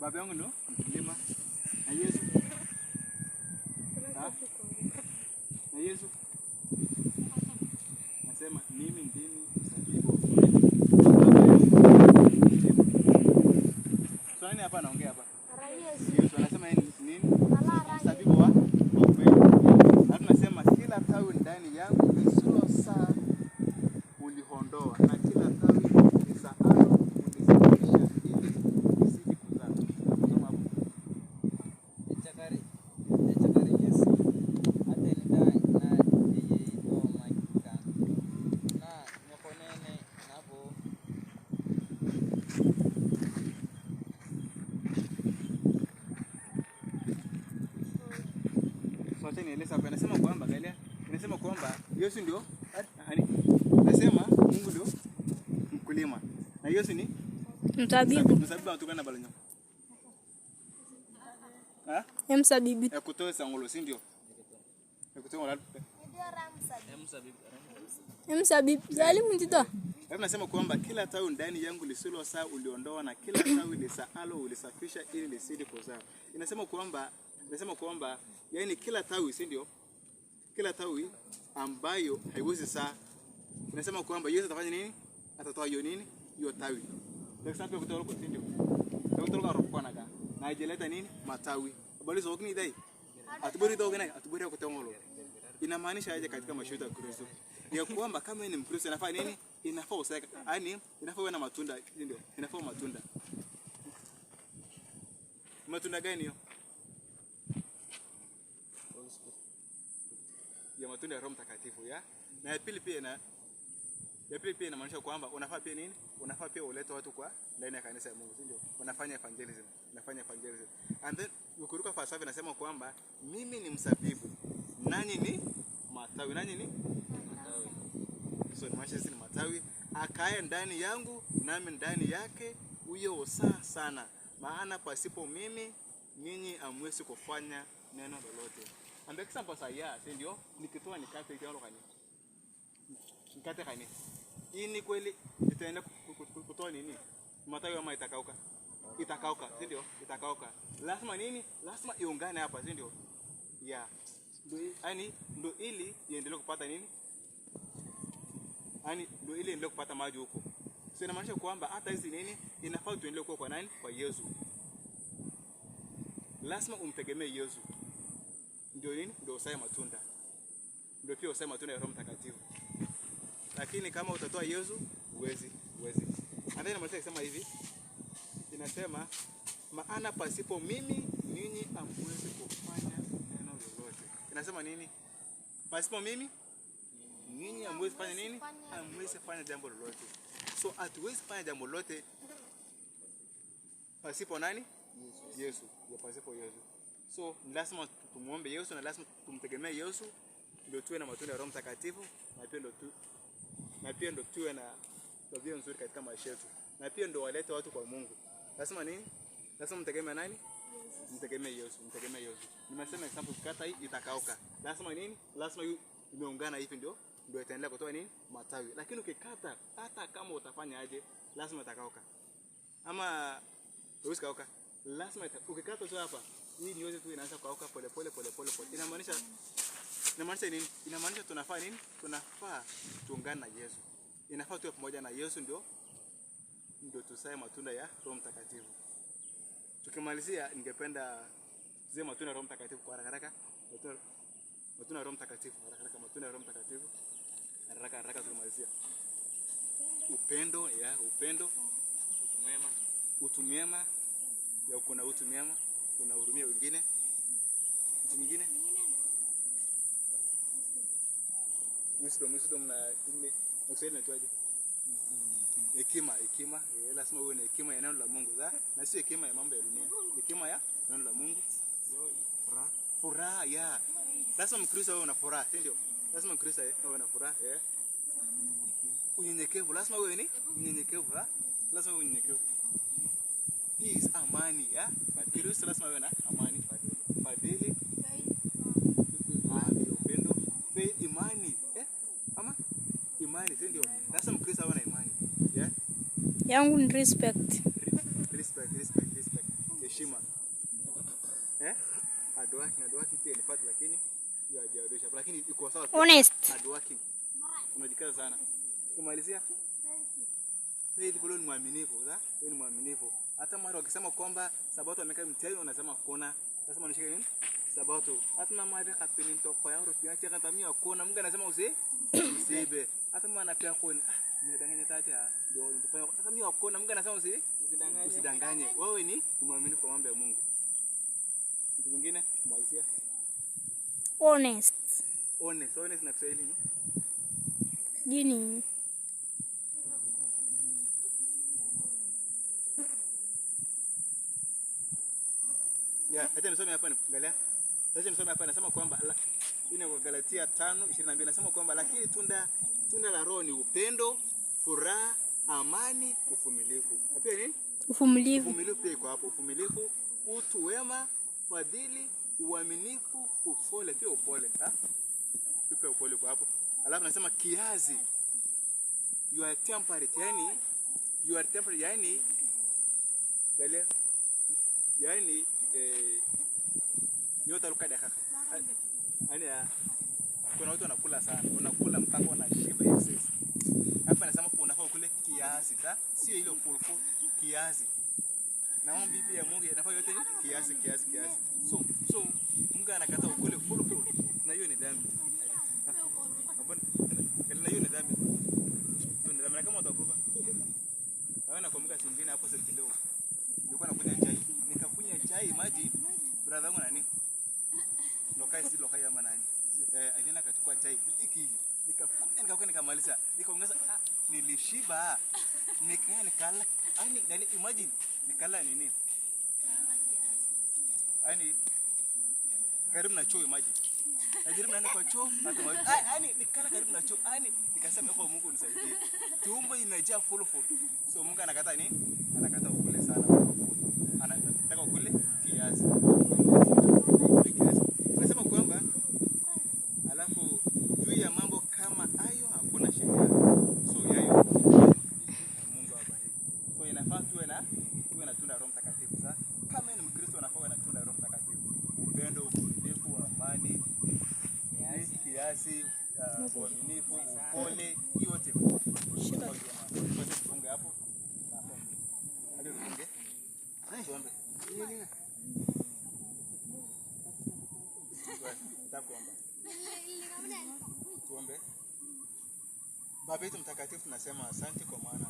Baba yangu ndo mkulima. Na Yesu. Na Yesu. Nasema mimi ndimi mzabibu. Swali hapa anaongea hapa. Yesu anasema nini? Mzabibu wa kweli. Na tunasema kila tawi ndani yangu lisilozaa uliondoa, na kila tawi lizaalo ulisafisha ili lisije kuzaa. Kusoma hapo. Echakari Yesu atenda na yeye ndo maika na nyokonene nabo. Sote nieleza hapa, anasema kwamba galia, anasema kwamba Yesu ndio anasema Mungu ndio mkulima. Na Yesu ni Mzabibu. mzabibu anatokana na balanyo. Mzabibu. Kutoa sangolo, si ndio? Kutoa wala. Mzabibu. Zalimu ntito. Nasema kwamba kila tawi ndani yangu lisilozaa uliondoa, na kila tawi lizaalo ulisafisha ili lisije kuzaa. Inasema kwamba yani kila tawi, si ndio? Kila tawi ambayo haiwezi zaa. Inasema kwamba Yesu atafanya nini? Atatoa hiyo nini? Hiyo tawi. Kwa sababu kutoa kwa, si ndio? Kutoa roho na na ijeleta nini? Matawi. Bali zote ni dai. Atuburi dogo naye, atuburi kutoa ngolo. Inamaanisha aje katika mashuhuda ya Kristo? Ya kwamba kama ni Mkristo inafaa nini? Inafaa usaka. Yaani inafaa uwe na matunda, ndio. Inafaa matunda. Matunda gani hiyo? Ya matunda ya Roho Mtakatifu, ya. Na ya pili pia inamaanisha kwamba unafaa pia nini? Unafaa pia ulete watu kwa ndani ya kanisa ya Mungu, ndio. Unafanya evangelism. And then ukuruka falsafa inasema kwamba mimi ni mzabibu, nanyi ni matawi. Nanyi ni matawi. So ni matawi, akae ndani yangu nami ndani yake, huyo usaa sana. Maana pasipo mimi ninyi hamwezi kufanya neno lolote. And the example saya, ndio nikitoa nikate hiyo lokani. Nikate kani. Hii ni kweli itaenda kutoa nini? Matawi ama itakauka? Itakauka, ndio? Itakauka. Lazima nini? Lazima iungane hapa, ndio? Yeah. Ndio ili iendelee kupata nini? Ndio ili iendelee kupata maji huko. So inamaanisha kwamba hata hizi nini inafaa tuendelee kwa nani? Kwa Yesu. Lazima umtegemee Yesu. Ndio nini? Ndio usaye matunda. Ndio pia usaye matunda ya Roho Mtakatifu. Lakini kama utatoa Yesu, huwezi. Anataka nimalize kusema hivi. Inasema maana pasipo mimi ninyi hamwezi kufanya neno lolote. Inasema nini? Pasipo mimi ninyi hamwezi fanya nini? Hamwezi fanya jambo lolote. So hatuwezi fanya jambo lolote pasipo nani? Yesu. Ya pasipo Yesu. So lazima tumuombe Yesu na lazima tumtegemee Yesu, ndio tuwe na matunda ya Roho Mtakatifu, na pia ndio tuwe na tabia nzuri katika maisha yetu. Na pia ndio walete watu kwa Mungu. Lazima nini? Lazima mtegemee nani? Mtegemee Yesu. Nimesema example kata hii itakauka. Lazima nini? Lazima imeungana hivi ndio itaendelea kutoa nini? Matawi. Lakini ukikata hata kama utafanya aje, lazima itakauka. Ama huwezi kauka. Lazima ukikata tu hapa, hii ni yote tu inaanza kukauka pole. Inamaanisha nini? Inamaanisha tunafaa nini? Tunafaa tuungane na Yesu. Inafaa tuwe pamoja na Yesu ndio tusae matunda ya Roho Mtakatifu. Tukimalizia ningependa zile matunda ya Roho Mtakatifu kwa haraka. Matunda ya Roho Mtakatifu haraka. Matunda ya Roho Mtakatifu haraka tukimalizia. Upendo, utu mwema, ya kuna utu mwema, unahurumia wengine. Mtu mwingine? Wisdom na ile Kiswahili inaitwaje? Hekima. Lazima uwe na hekima ya neno la Mungu, na sio hekima ya mambo ya dunia. Hekima ya neno la Mungu. Furaha, ya. Lazima Mkristo awe na furaha, ndio? Lazima Mkristo awe na furaha, Unyenyekevu, lazima uwe ni unyenyekevu, Lazima uwe unyenyekevu. Peace, amani, Kristo lazima awe na amani, fadhili, upendo, faith, imani, imani, ndio? Lazima Mkristo awe na imani, Yangu ni respect. perfect lakini you are jaudisha lakini iko sawa. Honest. Hard working. Unajikaza sana. Kumalizia. Faith bado ni mwaminifu, wewe ni mwaminifu. Hata mara wakisema kwamba Sabato ameka mtihani unasema kona. Sasa unashika nini? Sabato. Hata mama hadi kapeni mtoko ya rupia cheka tamia kona. Mungu anasema usibe. Hata mama anapia kona. Nimedanganya tata ndio nitafanya. Hata mimi kona Mungu anasema usidanganye. Wewe ni mwaminifu kwa mambo ya Mungu. Mtu mwingine kumalizia. Honest. Honest na Kiswahili ni? Jini. Hata nisome hapa angalia. Sasa nisome hapa anasema kwamba ina kwa Galatia 5:22 anasema kwamba lakini tunda la Roho ni upendo, furaha, amani, uvumilivu. Na pia nini? Uvumilivu. Uvumilivu pia iko hapo. Uvumilivu, utu wema, fadhili, uaminifu, upole, pia upole, Pia upole kwa hapo. Alafu anasema kiasi. You are temperate, yani galia. Yani yote alukada kaka. Yaani kuna watu wanakula sana. Unakula mpaka unashiba excess. Hapa nasema unafaa kule kiasi, sio ile full kiasi. Na mambo bibi ya Mungu inafaa yote kiasi. So Mungu anakata ukule full. Na hiyo ni dhambi. Kana hiyo ni dhambi. Ndio dhambi kama utakufa. Hawana kumbuka singine hapo sasa kidogo. Nilikuwa nakunywa chai. Nikakunywa chai maji brother wangu nani? Lokore ama nani? Alienda akachukua chai hiki hivi. Nikakunywa nikamaliza. Nikaongeza nilishiba. Nikala. Yaani imagine nikala nini? Yaani karibu na choo imagine. Najaribu naenda kwa choo hata yaani nikala karibu na choo. Yaani nikasema kwa Mungu unisaidie. Tumbo inajaa full. So Mungu anakata nini? Anakata ukule sana. Anataka ukule kiasi. Nasema kwamba alafu juu ya mambo kama hayo hakuna sheria. So yayo Mungu awabariki. So inafaa tuwe na tunda Roho Mtakatifu. Sasa kama ni Mkristo unafaa na tunda Roho Mtakatifu. Upendo, uvumilivu, amani, kiasi, uaminifu, upole, yote. Tufunge hapo. Hadi tufunge. Tuombe. Tuombe. Baba yetu mtakatifu, nasema asante kwa maana